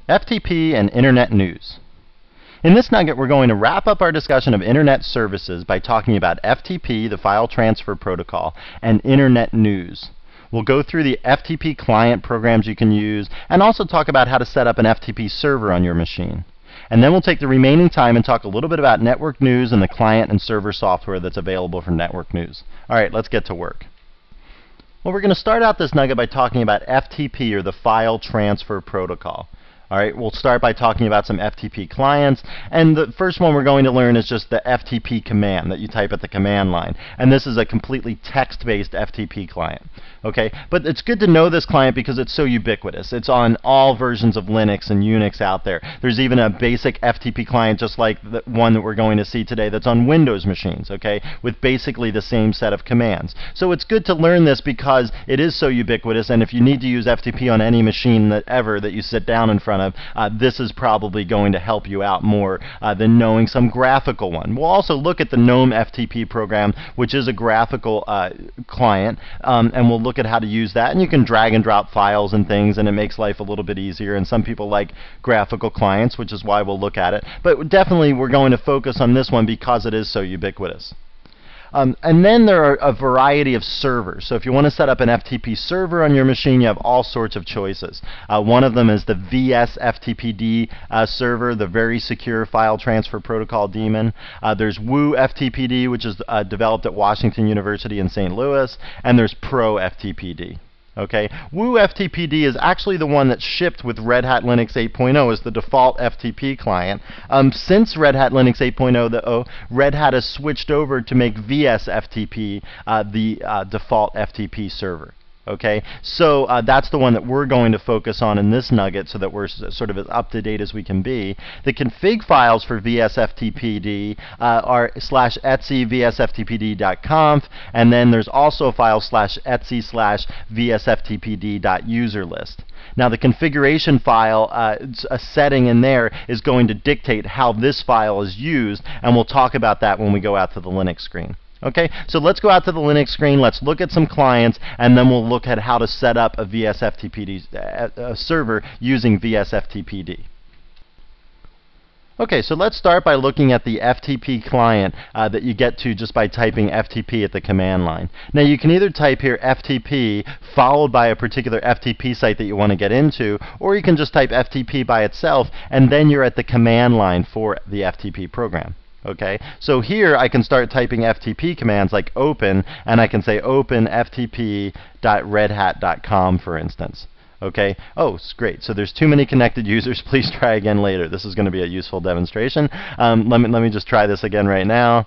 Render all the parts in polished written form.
FTP and Internet news. In this nugget, we're going to wrap up our discussion of Internet services by talking about FTP, the file transfer protocol, and Internet news. We'll go through the FTP client programs you can use, and also talk about how to set up an FTP server on your machine. And then we'll take the remaining time and talk a little bit about network news and the client and server software that's available for network news. All right, let's get to work. Well, we're going to start out this nugget by talking about FTP, or the file transfer protocol. All right, we'll start by talking about some FTP clients, and the first one we're going to learn is just the FTP command that you type at the command line, and this is a completely text-based FTP client. Okay, but it's good to know this client because it's so ubiquitous. It's on all versions of Linux and Unix out there. There's even a basic FTP client just like the one that we're going to see today that's on Windows machines, okay, with basically the same set of commands. So it's good to learn this because it is so ubiquitous, and if you need to use FTP on any machine that you sit down in front of, this is probably going to help you out more than knowing some graphical one. We'll also look at the GNOME FTP program, which is a graphical client, and we'll look at how to use that. And you can drag and drop files and things, and it makes life a little bit easier. And some people like graphical clients, which is why we'll look at it. But definitely we're going to focus on this one because it is so ubiquitous. And then there are a variety of servers. So if you want to set up an FTP server on your machine, you have all sorts of choices. One of them is the VS-FTPD server, the Very Secure File Transfer Protocol daemon. There's Woo-FTPD, which is developed at Washington University in St. Louis, and there's Pro-FTPD. Okay, Woo-FTPD is actually the one that's shipped with Red Hat Linux 8.0 as the default FTP client. Since Red Hat Linux 8.0, Red Hat has switched over to make VS-FTP the default FTP server. Okay, so that's the one that we're going to focus on in this nugget so that we're sort of as up to date as we can be. The config files for VSFTPD are /etc vsftpd.conf, and then there's also a file /etc vsftpd.userlist. Now the configuration file, a setting in there is going to dictate how this file is used, and we'll talk about that when we go out to the Linux screen. Okay, so let's go out to the Linux screen, let's look at some clients, and then we'll look at how to set up a VSFTPD server using VSFTPD. Okay, so let's start by looking at the FTP client that you get to just by typing FTP at the command line. Now you can either type here FTP followed by a particular FTP site that you want to get into, or you can just type FTP by itself, and then you're at the command line for the FTP program. Okay, so here I can start typing FTP commands like open, and I can say open ftp.redhat.com, for instance. Okay, oh, it's great. So there's too many connected users. Please try again later. This is going to be a useful demonstration. Let me just try this again right now.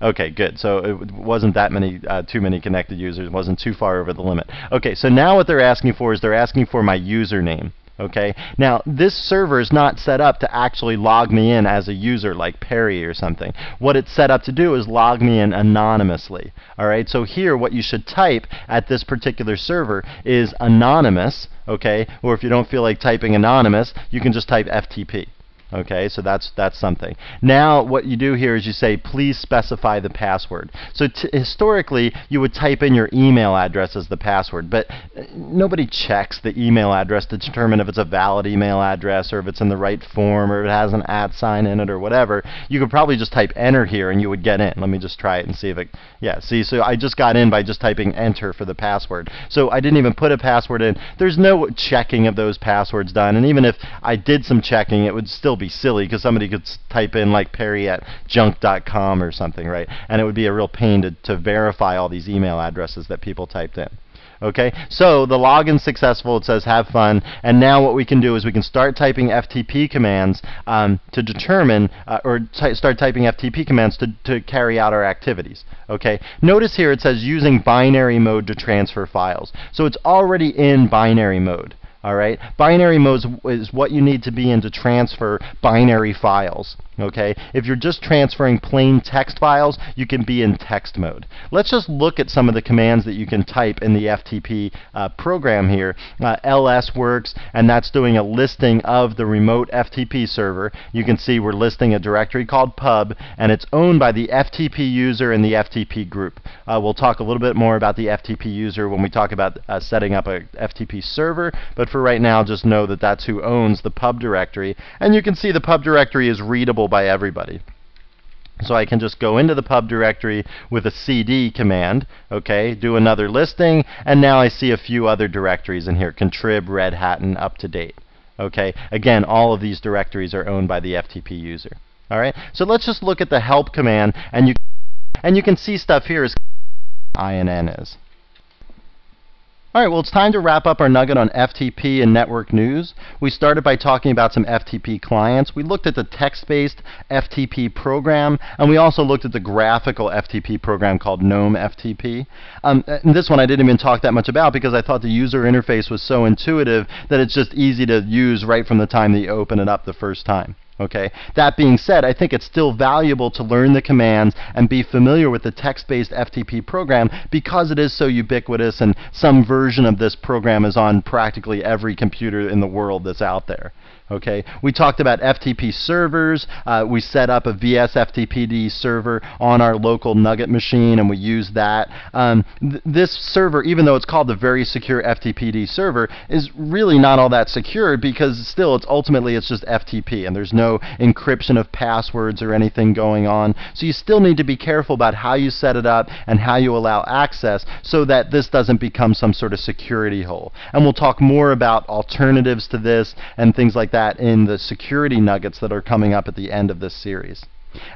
Okay, good. So it wasn't that many, too many connected users. It wasn't too far over the limit. Okay, so now what they're asking for is they're asking for my username. Okay, now this server is not set up to actually log me in as a user like Perry or something. What it's set up to do is log me in anonymously. All right, so here what you should type at this particular server is anonymous, okay, or if you don't feel like typing anonymous, you can just type FTP. Okay, so that's something. Now what you do here is you say, please specify the password. So historically, you would type in your email address as the password, but nobody checks the email address to determine if it's a valid email address or if it's in the right form or if it has an @ sign in it or whatever. You could probably just type enter here and you would get in. Let me just try it and see if it, yeah, see, so I just got in by just typing enter for the password. So I didn't even put a password in. There's no checking of those passwords done, and even if I did some checking, it would still be silly because somebody could type in like perry@junk.com or something, right? And it would be a real pain to verify all these email addresses that people typed in. Okay, so the login's successful. It says have fun, and now what we can do is we can start typing FTP commands to determine, start typing FTP commands to carry out our activities. Okay, notice here it says using binary mode to transfer files. So it's already in binary mode. All right, binary mode is what you need to be in to transfer binary files. Okay, if you're just transferring plain text files, you can be in text mode. Let's just look at some of the commands that you can type in the FTP program here. ls works, and that's doing a listing of the remote FTP server. You can see we're listing a directory called pub, and it's owned by the FTP user and the FTP group. We'll talk a little bit more about the FTP user when we talk about setting up a FTP server, but for right now, just know that that's who owns the pub directory, and you can see the pub directory is readable by everybody. So I can just go into the pub directory with a cd command, okay, do another listing, and now I see a few other directories in here, contrib, Red Hat, and up to date. Okay, again, all of these directories are owned by the FTP user. All right, so let's just look at the help command, and you can see stuff here as inn is. All right, well, it's time to wrap up our nugget on FTP and network news. We started by talking about some FTP clients. We looked at the text-based FTP program, and we also looked at the graphical FTP program called GNOME FTP. And this one I didn't even talk that much about because I thought the user interface was so intuitive that it's just easy to use right from the time that you open it up the first time. Okay. That being said, I think it's still valuable to learn the commands and be familiar with the text-based FTP program because it is so ubiquitous, and some version of this program is on practically every computer in the world that's out there. Okay. We talked about FTP servers. We set up a VS-FTPD server on our local Nugget machine, and we use that. This server, even though it's called the very secure FTPD server, is really not all that secure because still ultimately it's just FTP, and there's no encryption of passwords or anything going on. So you still need to be careful about how you set it up and how you allow access so that this doesn't become some sort of security hole. And we'll talk more about alternatives to this and things like that in the security nuggets that are coming up at the end of this series.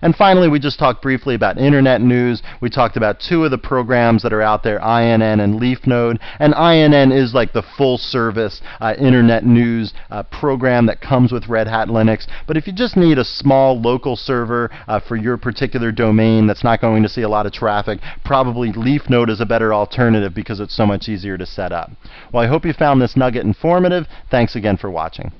And finally, we just talked briefly about Internet news. We talked about two of the programs that are out there, INN and LeafNode. And INN is like the full-service Internet news program that comes with Red Hat Linux. But if you just need a small local server for your particular domain that's not going to see a lot of traffic, probably LeafNode is a better alternative because it's so much easier to set up. Well, I hope you found this nugget informative. Thanks again for watching.